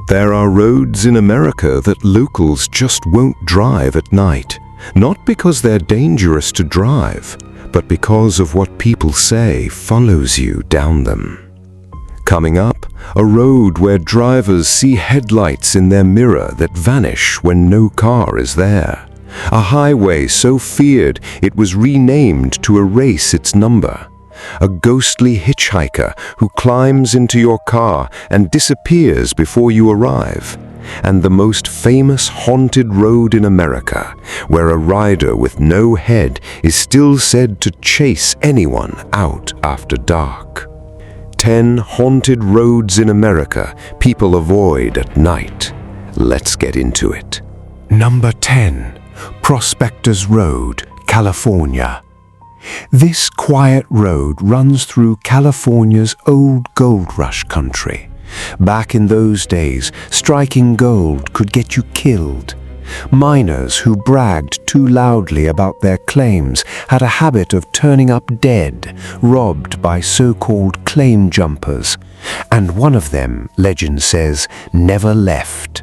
There are roads in America that locals just won't drive at night, not because they're dangerous to drive, but because of what people say follows you down them. Coming up, a road where drivers see headlights in their mirror that vanish when no car is there. A highway so feared it was renamed to erase its number. A ghostly hitchhiker who climbs into your car and disappears before you arrive. And the most famous haunted road in America, where a rider with no head is still said to chase anyone out after dark. 10 haunted roads in America people avoid at night. Let's get into it. Number 10. Prospector's Road, California. This quiet road runs through California's old gold rush country. Back in those days, striking gold could get you killed. Miners who bragged too loudly about their claims had a habit of turning up dead, robbed by so-called claim jumpers. And one of them, legend says, never left.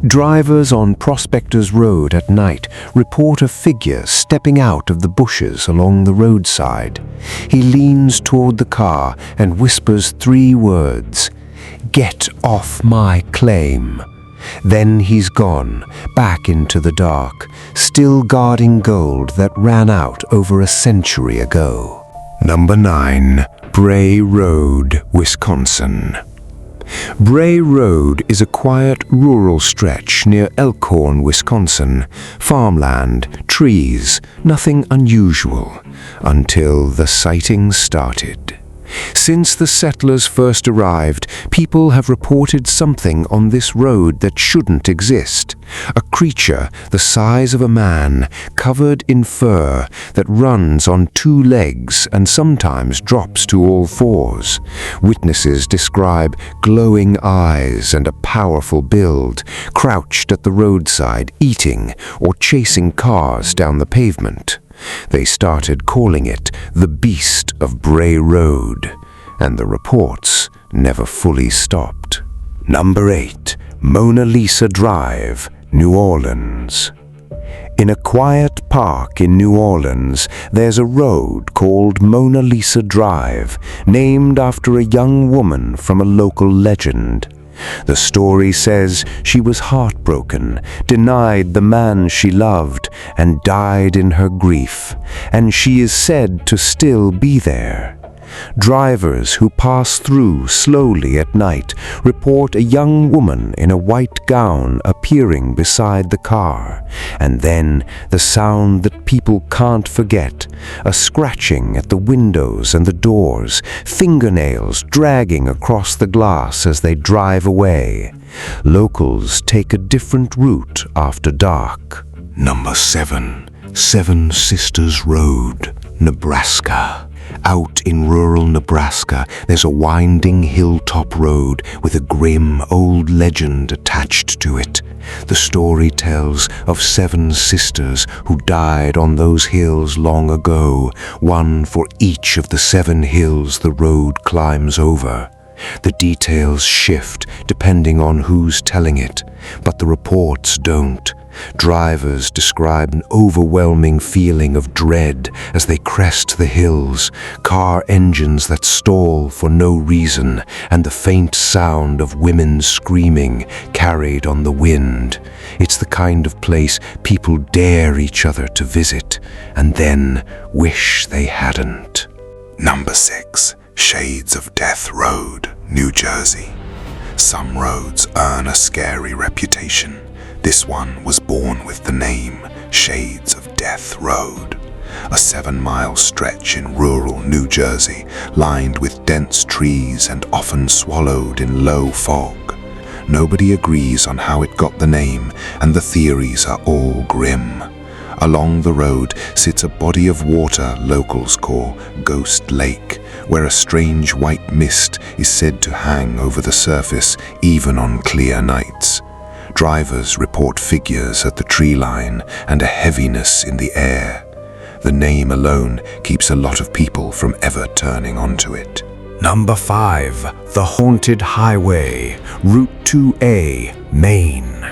Drivers on Prospector's Road at night report a figure stepping out of the bushes along the roadside. He leans toward the car and whispers 3 words, "Get off my claim." Then he's gone, back into the dark, still guarding gold that ran out over a century ago. Number 9. Bray Road, Wisconsin. Bray Road is a quiet rural stretch near Elkhorn, Wisconsin. Farmland, trees, nothing unusual, until the sightings started. Since the settlers first arrived, people have reported something on this road that shouldn't exist. A creature the size of a man, covered in fur, that runs on 2 legs and sometimes drops to all 4s. Witnesses describe glowing eyes and a powerful build, crouched at the roadside, eating or chasing cars down the pavement. They started calling it the Beast of Bray Road, and the reports never fully stopped. Number 8. Mona Lisa Drive, New Orleans. In a quiet park in New Orleans, there's a road called Mona Lisa Drive, named after a young woman from a local legend. The story says she was heartbroken, denied the man she loved, and died in her grief, and she is said to still be there. Drivers who pass through slowly at night report a young woman in a white gown appearing beside the car, and then the sound that people can't forget, a scratching at the windows and the doors, fingernails dragging across the glass as they drive away. Locals take a different route after dark. Number 7. Seven Sisters Road, Nebraska. Out in rural Nebraska, there's a winding hilltop road with a grim old legend attached to it. The story tells of 7 sisters who died on those hills long ago, one for each of the 7 hills the road climbs over. The details shift depending on who's telling it, but the reports don't. Drivers describe an overwhelming feeling of dread as they crest the hills, car engines that stall for no reason, and the faint sound of women screaming carried on the wind. It's the kind of place people dare each other to visit, and then wish they hadn't. Number 6. Shades of Death Road, New Jersey. Some roads earn a scary reputation. This one was born with the name Shades of Death Road. A 7-mile stretch in rural New Jersey, lined with dense trees and often swallowed in low fog. Nobody agrees on how it got the name, and the theories are all grim. Along the road sits a body of water locals call Ghost Lake, where a strange white mist is said to hang over the surface even on clear nights. Drivers report figures at the tree line and a heaviness in the air. The name alone keeps a lot of people from ever turning onto it. Number 5. The Haunted Highway, Route 2A, Maine.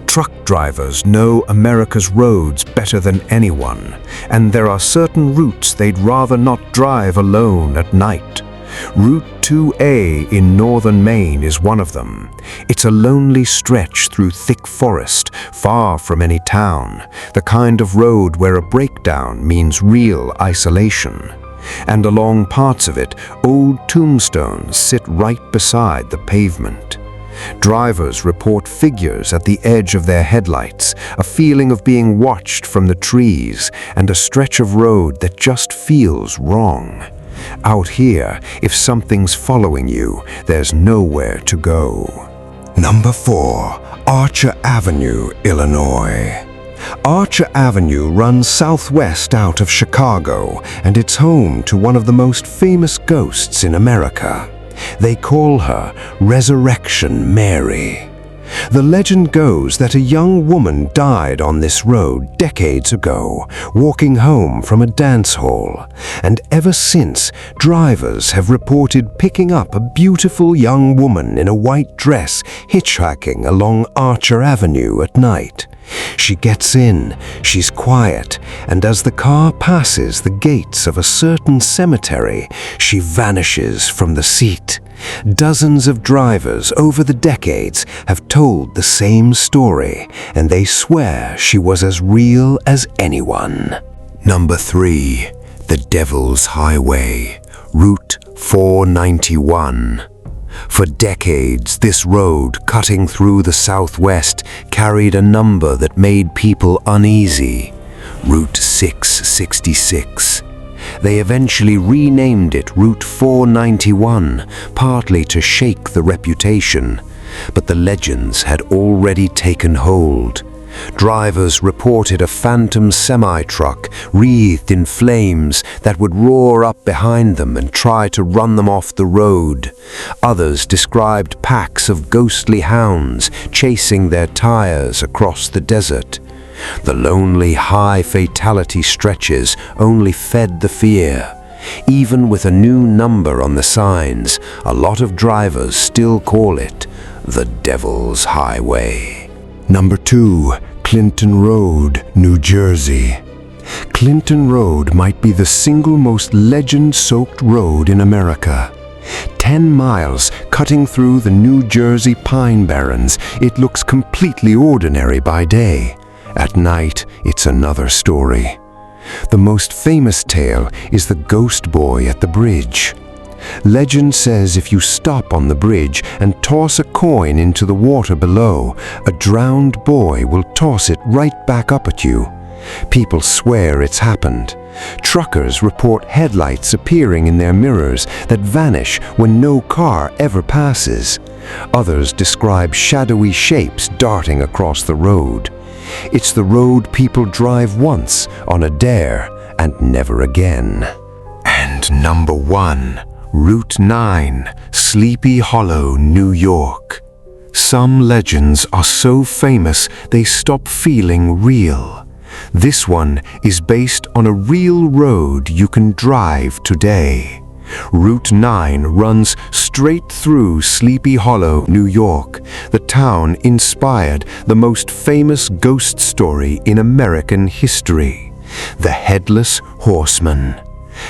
Truck drivers know America's roads better than anyone, and there are certain routes they'd rather not drive alone at night. Route 2A in northern Maine is one of them. It's a lonely stretch through thick forest, far from any town, the kind of road where a breakdown means real isolation. And along parts of it, old tombstones sit right beside the pavement. Drivers report figures at the edge of their headlights, a feeling of being watched from the trees, and a stretch of road that just feels wrong. Out here, if something's following you, there's nowhere to go. Number 4. Archer Avenue, Illinois. Archer Avenue runs southwest out of Chicago, and it's home to one of the most famous ghosts in America. They call her Resurrection Mary. The legend goes that a young woman died on this road decades ago, walking home from a dance hall, and ever since, drivers have reported picking up a beautiful young woman in a white dress hitchhiking along Archer Avenue at night. She gets in, she's quiet, and as the car passes the gates of a certain cemetery, she vanishes from the seat. Dozens of drivers over the decades have told the same story, and they swear she was as real as anyone. Number 3. The Devil's Highway, Route 491. For decades, this road cutting through the southwest carried a number that made people uneasy, Route 666. They eventually renamed it Route 491, partly to shake the reputation, but the legends had already taken hold. Drivers reported a phantom semi-truck wreathed in flames that would roar up behind them and try to run them off the road. Others described packs of ghostly hounds chasing their tires across the desert. The lonely, high fatality stretches only fed the fear. Even with a new number on the signs, a lot of drivers still call it the Devil's Highway. Number 2. Clinton Road, New Jersey. Clinton Road might be the single most legend-soaked road in America. 10 miles cutting through the New Jersey Pine Barrens, it looks completely ordinary by day. At night, it's another story. The most famous tale is the ghost boy at the bridge. Legend says if you stop on the bridge and toss a coin into the water below, a drowned boy will toss it right back up at you. People swear it's happened. Truckers report headlights appearing in their mirrors that vanish when no car ever passes. Others describe shadowy shapes darting across the road. It's the road people drive once on a dare and never again. And number 1. Route 9, Sleepy Hollow, New York. Some legends are so famous they stop feeling real. This one is based on a real road you can drive today. Route 9 runs straight through Sleepy Hollow, New York. The town inspired the most famous ghost story in American history, the Headless Horseman.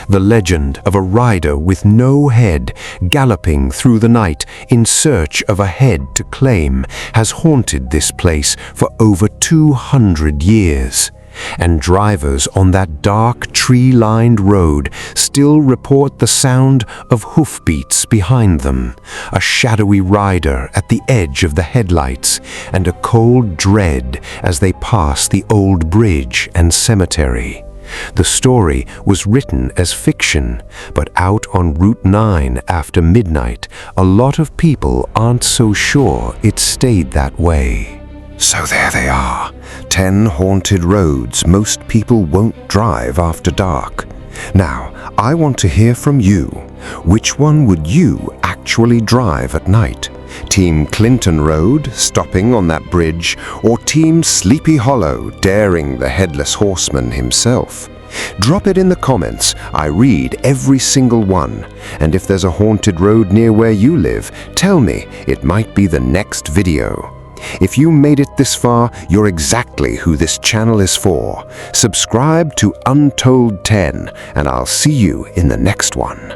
The legend of a rider with no head galloping through the night in search of a head to claim has haunted this place for over 200 years. And drivers on that dark, tree-lined road still report the sound of hoofbeats behind them, a shadowy rider at the edge of the headlights, and a cold dread as they pass the old bridge and cemetery. The story was written as fiction, but out on Route 9 after midnight, a lot of people aren't so sure it stayed that way. So there they are, 10 haunted roads most people won't drive after dark. Now, I want to hear from you. Which one would you actually drive at night? Team Clinton Road, stopping on that bridge, or Team Sleepy Hollow, daring the Headless Horseman himself? Drop it in the comments. I read every single one. And if there's a haunted road near where you live, tell me. It might be the next video. If you made it this far, you're exactly who this channel is for. Subscribe to Untold 10, and I'll see you in the next one.